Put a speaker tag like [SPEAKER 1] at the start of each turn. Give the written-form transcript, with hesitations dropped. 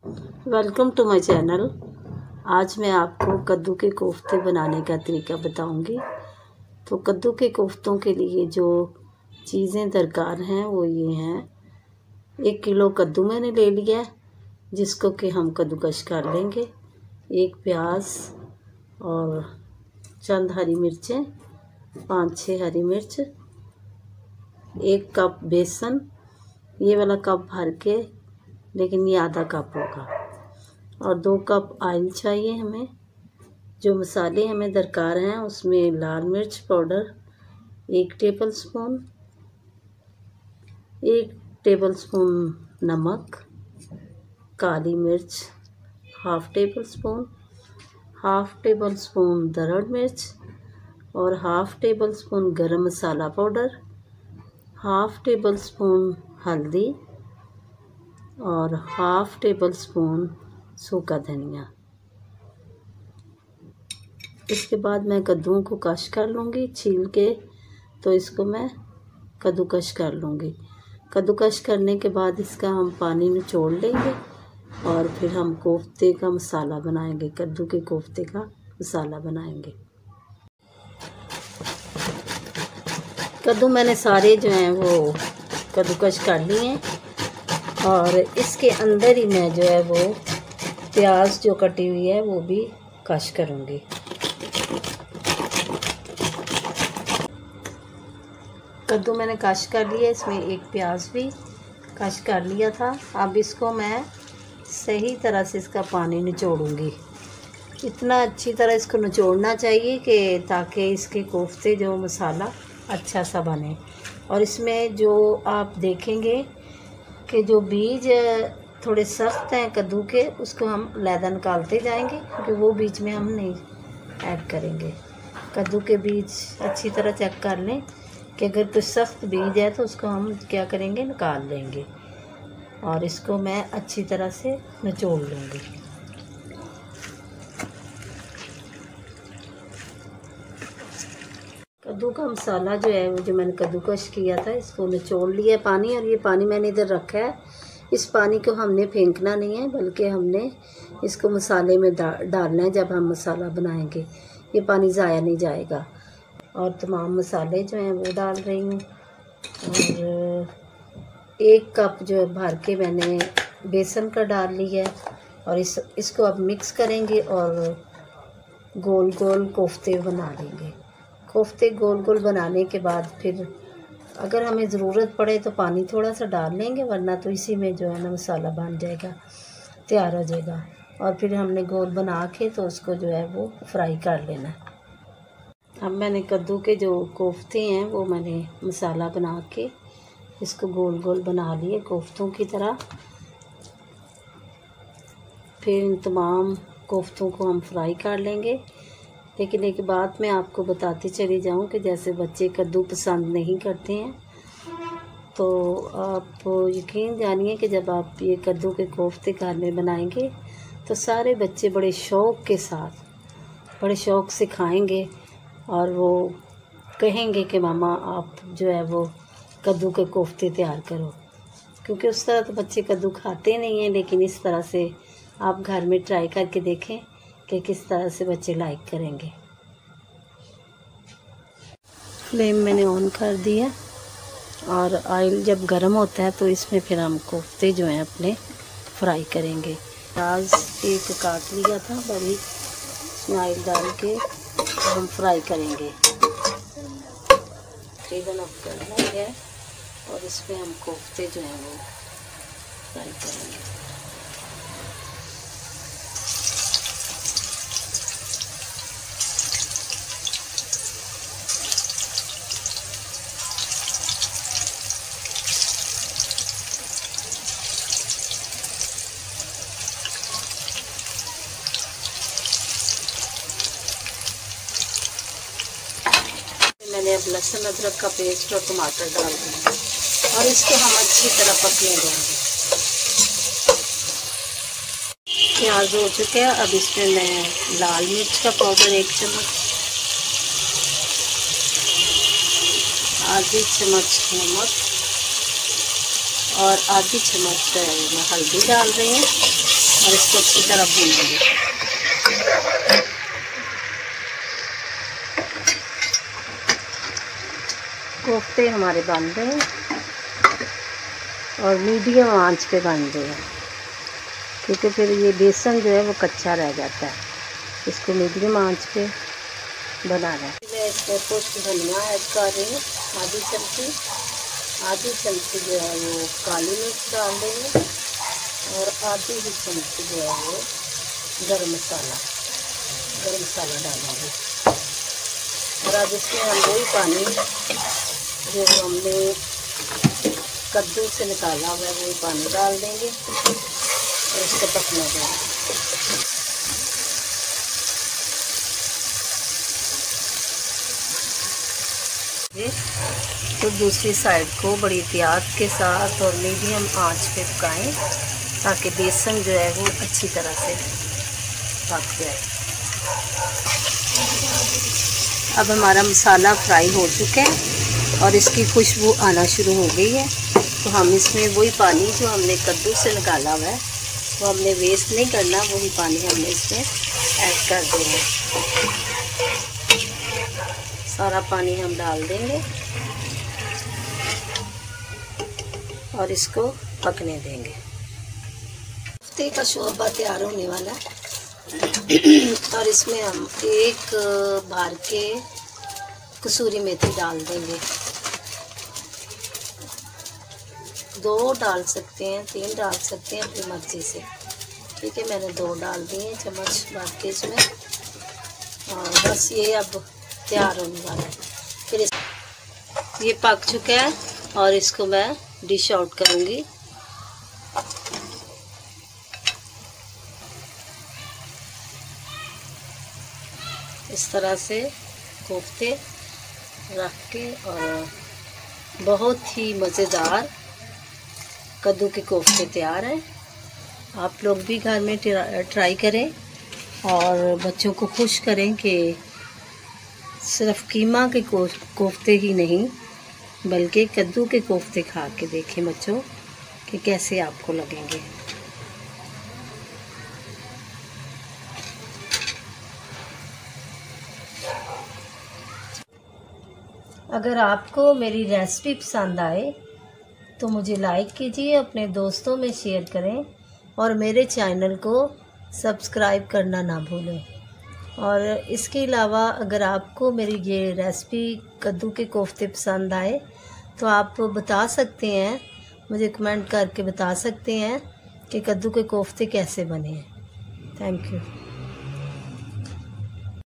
[SPEAKER 1] Welcome to my channel. आज मैं आपको कद्दू के कोफ्ते बनाने का तरीका बताऊंगी। तो कद्दू के कोफ्तों के लिए जो चीज़ें दरकार हैं वो ये हैं। 1 किलो कद्दू मैंने ले लिया जिसको कि हम कद्दूकश कर लेंगे। 1 प्याज और चंद हरी मिर्चें, 5-6 हरी मिर्च, 1 कप बेसन, ये वाला कप भर के, लेकिन ये आधा कप होगा, और 2 कप ऑयल चाहिए हमें। जो मसाले हमें दरकार हैं उसमें लाल मिर्च पाउडर 1 टेबलस्पून, 1 टेबलस्पून नमक, काली मिर्च 1/2 टेबलस्पून, 1/2 टेबलस्पून दरड़ मिर्च और 1/2 टेबलस्पून गरम मसाला पाउडर, 1/2 टेबलस्पून हल्दी और 1/2 टेबलस्पून सूखा धनिया। इसके बाद मैं कद्दूओं को कश कर लूँगी छील के, तो इसको मैं कद्दूकश कर लूँगी। कद्दूकश करने के बाद इसका हम पानी निचोड़ लेंगे और फिर हम कोफ्ते का मसाला बनाएंगे, कद्दू के कोफ्ते का मसाला बनाएंगे। कद्दू मैंने सारे जो हैं वो कद्दूकश कर लिए हैं और इसके अंदर ही मैं जो है वो प्याज जो कटी हुई है वो भी कश करूँगी। कद्दू मैंने कश कर लिया, इसमें 1 प्याज भी कश कर लिया था। अब इसको मैं सही तरह से इसका पानी निचोड़ूँगी। इतना अच्छी तरह इसको निचोड़ना चाहिए कि ताकि इसके कोफ्ते जो मसाला अच्छा सा बने। और इसमें जो आप देखेंगे कि जो बीज थोड़े सख्त हैं कद्दू के, उसको हम लैदा निकालते जाएंगे क्योंकि वो बीज में हम नहीं ऐड करेंगे। कद्दू के बीज अच्छी तरह चेक कर लें कि अगर कुछ सख्त बीज है तो उसको हम क्या करेंगे, निकाल लेंगे। और इसको मैं अच्छी तरह से निचोड़ लूँगी। कद्दू का मसाला जो है वो जो मैंने कद्दूकश किया था इसको निचोड़ लिया पानी, और ये पानी मैंने इधर रखा है। इस पानी को हमने फेंकना नहीं है, बल्कि हमने इसको मसाले में डालना है। जब हम मसाला बनाएंगे ये पानी ज़ाया नहीं जाएगा। और तमाम मसाले जो हैं वो डाल रही हूँ। और 1 कप जो है भर के मैंने बेसन का डाल लिया है। और इसको अब मिक्स करेंगे और गोल गोल कोफ्ते बना लेंगे। कोफ्ते गोल गोल बनाने के बाद फिर अगर हमें ज़रूरत पड़े तो पानी थोड़ा सा डाल लेंगे, वरना तो इसी में जो है ना मसाला बन जाएगा, तैयार हो जाएगा। और फिर हमने गोल बना के तो उसको जो है वो फ्राई कर लेना। अब मैंने कद्दू के जो कोफ्ते हैं वो मैंने मसाला बना के इसको गोल गोल बना लिए कोफ्तों की तरह। फिर इन तमाम कोफ्तों को हम फ्राई कर लेंगे। लेकिन एक बात मैं आपको बताती चली जाऊं कि जैसे बच्चे कद्दू पसंद नहीं करते हैं, तो आप यकीन जानिए कि जब आप ये कद्दू के कोफ्ते घर में बनाएंगे तो सारे बच्चे बड़े शौक़ के साथ, बड़े शौक़ से खाएंगे और वो कहेंगे कि मामा आप जो है वो कद्दू के कोफ्ते तैयार करो। क्योंकि उस तरह तो बच्चे कद्दू खाते नहीं हैं, लेकिन इस तरह से आप घर में ट्राई करके देखें कि किस तरह से बच्चे लाइक करेंगे। फ्लेम मैंने ऑन कर दिया और ऑयल जब गर्म होता है तो इसमें फिर हम कोफ्ते जो हैं अपने फ्राई करेंगे। प्याज 1 काट लिया था बड़ी, इसमें ऑयल डाल के हम फ्राई करेंगे। फ्लेम ऑफ करना है और इसमें हम कोफ्ते जो हैं वो फ्राई करेंगे। मैंने अब लहसुन अदरक का पेस्ट और टमाटर डाल दिया और इसको हम अच्छी तरह पकने देंगे। प्याज हो चुके हैं। अब इसमें मैं लाल मिर्च का पाउडर 1 चम्मच, आधी चम्मच नमक और आधी चम्मच मैं हल्दी डाल रही हूँ। और इसको अच्छी तरह भून लेंगे। कोफ्ते हमारे बन रहे हैं और मीडियम आंच पे बन रहे हैं, क्योंकि फिर ये बेसन जो है वो कच्चा रह जाता है। इसको मीडियम आंच पे बनाना है। मैं इसमें कुछ धनिया ऐड कर रही हूँ, आधी चमची जो है वो काली मिर्च डाल देंगे और आधी ही चमची जो है वो गरम मसाला डालेंगे। और अब इसमें हम वही पानी जो हमने कद्दू से निकाला हुआ है वही पानी डाल देंगे और इसको पकने देंगे। तो दूसरी साइड को बड़ी एहतियात के साथ और मीडियम आंच पे पकाएं ताकि बेसन जो है वो अच्छी तरह से पक जाए। अब हमारा मसाला फ्राई हो चुका है और इसकी खुशबू आना शुरू हो गई है। तो हम इसमें वही पानी जो हमने कद्दू से निकाला हुआ है वो हमने वेस्ट नहीं करना, वही पानी हमने इसमें ऐड कर देना है। सारा पानी हम डाल देंगे और इसको पकने देंगे। कोफ्ते का शोरबा तैयार होने वाला है और इसमें हम एक भर के कसूरी मेथी डाल देंगे। 2 डाल सकते हैं, 3 डाल सकते हैं अपनी मर्ज़ी से। ठीक है, मैंने 2 डाल दिए चम्मच भर के इसमें। और बस ये अब तैयार होने वाला है। फिर ये पक चुका है और इसको मैं डिश आउट करूँगी। इस तरह से कोफ्ते रख के, और बहुत ही मज़ेदार कद्दू के कोफ्ते तैयार हैं। आप लोग भी घर में ट्राई करें और बच्चों को खुश करें कि सिर्फ कीमा के कोफ्ते ही नहीं बल्कि कद्दू के कोफ्ते खा के देखें बच्चों कि कैसे आपको लगेंगे। अगर आपको मेरी रेसिपी पसंद आए तो मुझे लाइक कीजिए, अपने दोस्तों में शेयर करें और मेरे चैनल को सब्सक्राइब करना ना भूलें। और इसके अलावा अगर आपको मेरी ये रेसिपी कद्दू के कोफ्ते पसंद आए तो आप बता सकते हैं, मुझे कमेंट करके बता सकते हैं कि कद्दू के कोफ्ते कैसे बने हैं। Thank you.